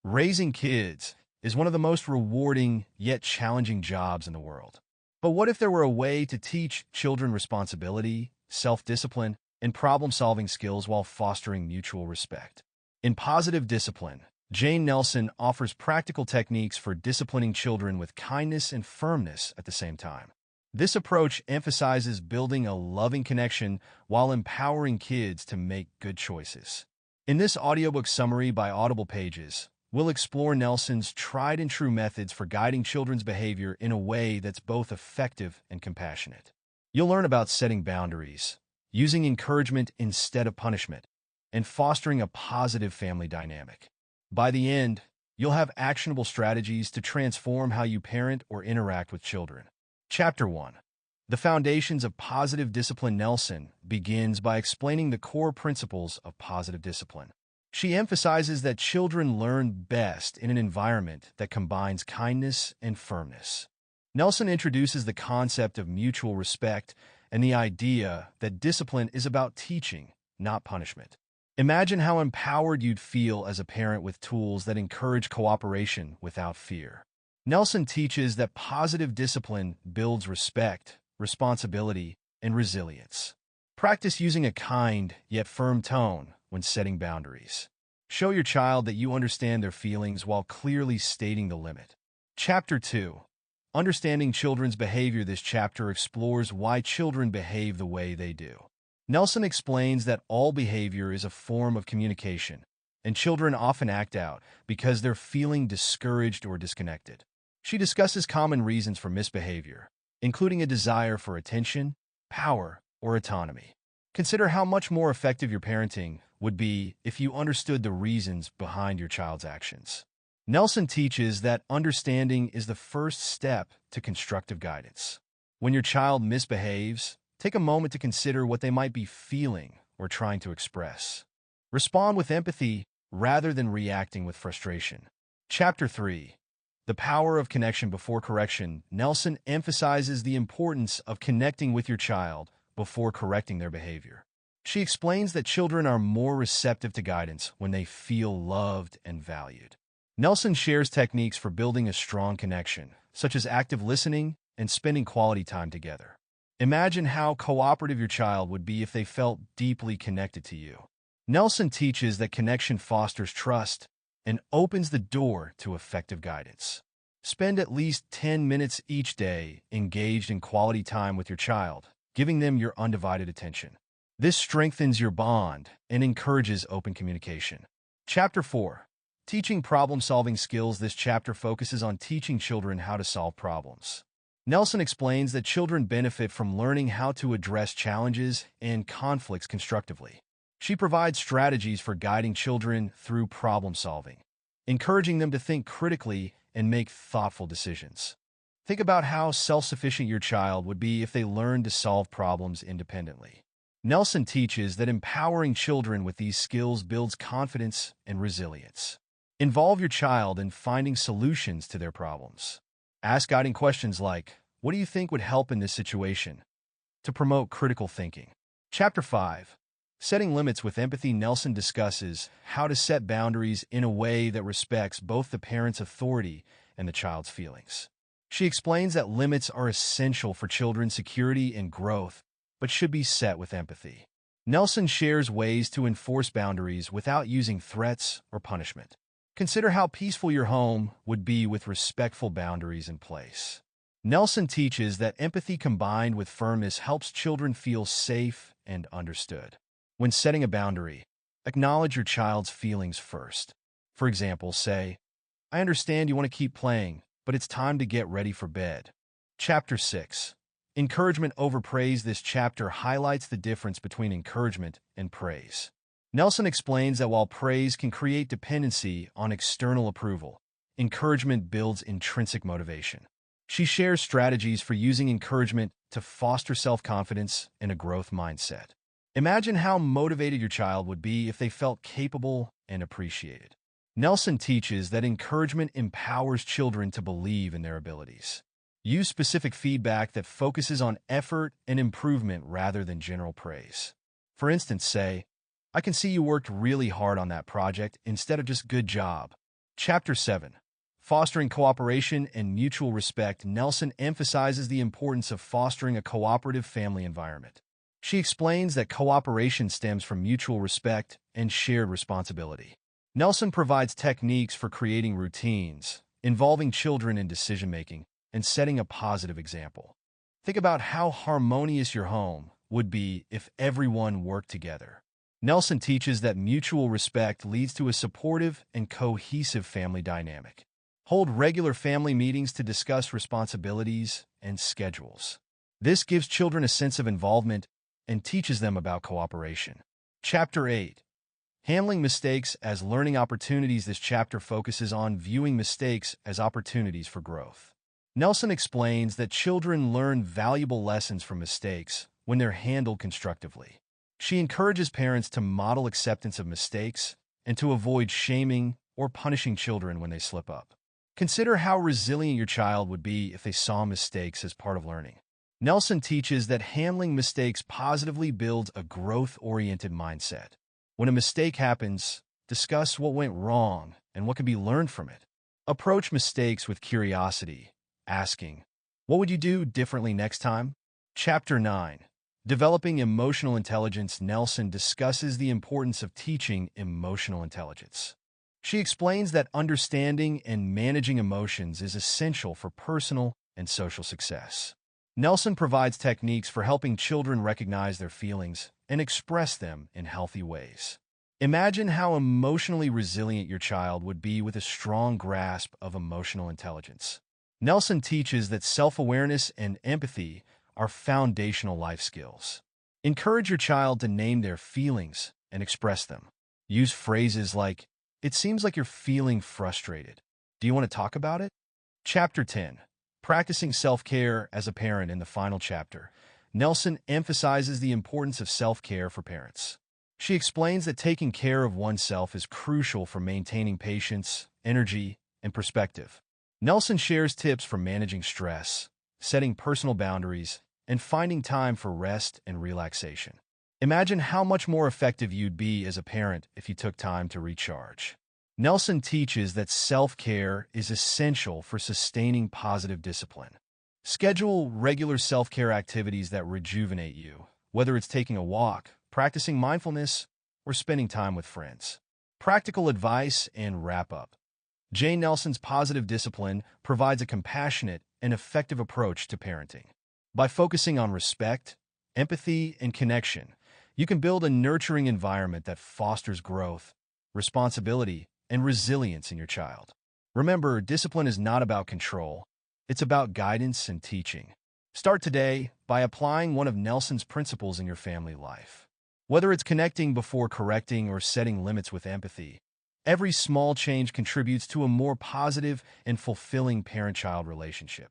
Raising kids is one of the most rewarding yet challenging jobs in the world. But what if there were a way to teach children responsibility, self-discipline, and problem-solving skills while fostering mutual respect? In Positive Discipline, Jane Nelsen offers practical techniques for disciplining children with kindness and firmness at the same time. This approach emphasizes building a loving connection while empowering kids to make good choices. In this audiobook summary by AudiblePages, we'll explore Nelsen's tried-and-true methods for guiding children's behavior in a way that's both effective and compassionate. You'll learn about setting boundaries, using encouragement instead of punishment, and fostering a positive family dynamic. By the end, you'll have actionable strategies to transform how you parent or interact with children. Chapter 1. The Foundations of Positive Discipline. Nelsen begins by explaining the core principles of positive discipline. She emphasizes that children learn best in an environment that combines kindness and firmness. Nelsen introduces the concept of mutual respect and the idea that discipline is about teaching, not punishment. Imagine how empowered you'd feel as a parent with tools that encourage cooperation without fear. Nelsen teaches that positive discipline builds respect, responsibility, and resilience. Practice using a kind yet firm tone when setting boundaries. Show your child that you understand their feelings while clearly stating the limit. Chapter 2. Understanding children's behavior. This chapter explores why children behave the way they do. Nelsen explains that all behavior is a form of communication, and children often act out because they're feeling discouraged or disconnected. She discusses common reasons for misbehavior, including a desire for attention, power, or autonomy. Consider how much more effective your parenting would be if you understood the reasons behind your child's actions. Nelsen teaches that understanding is the first step to constructive guidance. When your child misbehaves, take a moment to consider what they might be feeling or trying to express. Respond with empathy rather than reacting with frustration. Chapter 3. The Power of Connection Before Correction. Nelsen emphasizes the importance of connecting with your child before correcting their behavior. She explains that children are more receptive to guidance when they feel loved and valued. Nelsen shares techniques for building a strong connection, such as active listening and spending quality time together. Imagine how cooperative your child would be if they felt deeply connected to you. Nelsen teaches that connection fosters trust and opens the door to effective guidance. Spend at least 10 minutes each day engaged in quality time with your child, giving them your undivided attention. This strengthens your bond and encourages open communication. Chapter 4. Teaching problem-solving skills. This chapter focuses on teaching children how to solve problems. Nelsen explains that children benefit from learning how to address challenges and conflicts constructively. She provides strategies for guiding children through problem-solving, encouraging them to think critically and make thoughtful decisions. Think about how self-sufficient your child would be if they learned to solve problems independently. Nelsen teaches that empowering children with these skills builds confidence and resilience. Involve your child in finding solutions to their problems. Ask guiding questions like, "What do you think would help in this situation?" to promote critical thinking. Chapter 5. Setting limits with empathy. Nelsen discusses how to set boundaries in a way that respects both the parent's authority and the child's feelings. She explains that limits are essential for children's security and growth, but should be set with empathy. Nelsen shares ways to enforce boundaries without using threats or punishment. Consider how peaceful your home would be with respectful boundaries in place. Nelsen teaches that empathy combined with firmness helps children feel safe and understood. When setting a boundary, acknowledge your child's feelings first. For example, say, "I understand you want to keep playing, but it's time to get ready for bed." Chapter 6. Encouragement over praise. This chapter highlights the difference between encouragement and praise. Nelsen explains that while praise can create dependency on external approval, encouragement builds intrinsic motivation. She shares strategies for using encouragement to foster self-confidence and a growth mindset. Imagine how motivated your child would be if they felt capable and appreciated. Nelsen teaches that encouragement empowers children to believe in their abilities. Use specific feedback that focuses on effort and improvement rather than general praise. For instance, say, "I can see you worked really hard on that project," instead of just "good job." Chapter 7. Fostering Cooperation and Mutual Respect. Nelsen emphasizes the importance of fostering a cooperative family environment. She explains that cooperation stems from mutual respect and shared responsibility. Nelsen provides techniques for creating routines, involving children in decision-making, and setting a positive example. Think about how harmonious your home would be if everyone worked together. Nelsen teaches that mutual respect leads to a supportive and cohesive family dynamic. Hold regular family meetings to discuss responsibilities and schedules. This gives children a sense of involvement and teaches them about cooperation. Chapter 8. Handling Mistakes as Learning Opportunities. This chapter focuses on viewing mistakes as opportunities for growth. Nelsen explains that children learn valuable lessons from mistakes when they're handled constructively. She encourages parents to model acceptance of mistakes and to avoid shaming or punishing children when they slip up. Consider how resilient your child would be if they saw mistakes as part of learning. Nelsen teaches that handling mistakes positively builds a growth-oriented mindset. When a mistake happens, discuss what went wrong and what can be learned from it. Approach mistakes with curiosity, asking, "What would you do differently next time?" Chapter 9. Developing Emotional Intelligence. Nelsen discusses the importance of teaching emotional intelligence. She explains that understanding and managing emotions is essential for personal and social success. Nelsen provides techniques for helping children recognize their feelings and express them in healthy ways. Imagine how emotionally resilient your child would be with a strong grasp of emotional intelligence. Nelsen teaches that self-awareness and empathy are foundational life skills. Encourage your child to name their feelings and express them. Use phrases like, "It seems like you're feeling frustrated. Do you want to talk about it?" Chapter 10. Practicing Self-Care as a Parent. In the final chapter, Nelsen emphasizes the importance of self-care for parents. She explains that taking care of oneself is crucial for maintaining patience, energy, and perspective. Nelsen shares tips for managing stress, setting personal boundaries, and finding time for rest and relaxation. Imagine how much more effective you'd be as a parent if you took time to recharge. Nelsen teaches that self-care is essential for sustaining positive discipline. Schedule regular self-care activities that rejuvenate you, whether it's taking a walk, practicing mindfulness, or spending time with friends. Practical advice and wrap-up. Jane Nelsen's positive discipline provides a compassionate and effective approach to parenting. By focusing on respect, empathy, and connection, you can build a nurturing environment that fosters growth, responsibility, and resilience in your child. Remember, discipline is not about control. It's about guidance and teaching. Start today by applying one of Nelsen's principles in your family life. Whether it's connecting before correcting or setting limits with empathy, every small change contributes to a more positive and fulfilling parent-child relationship.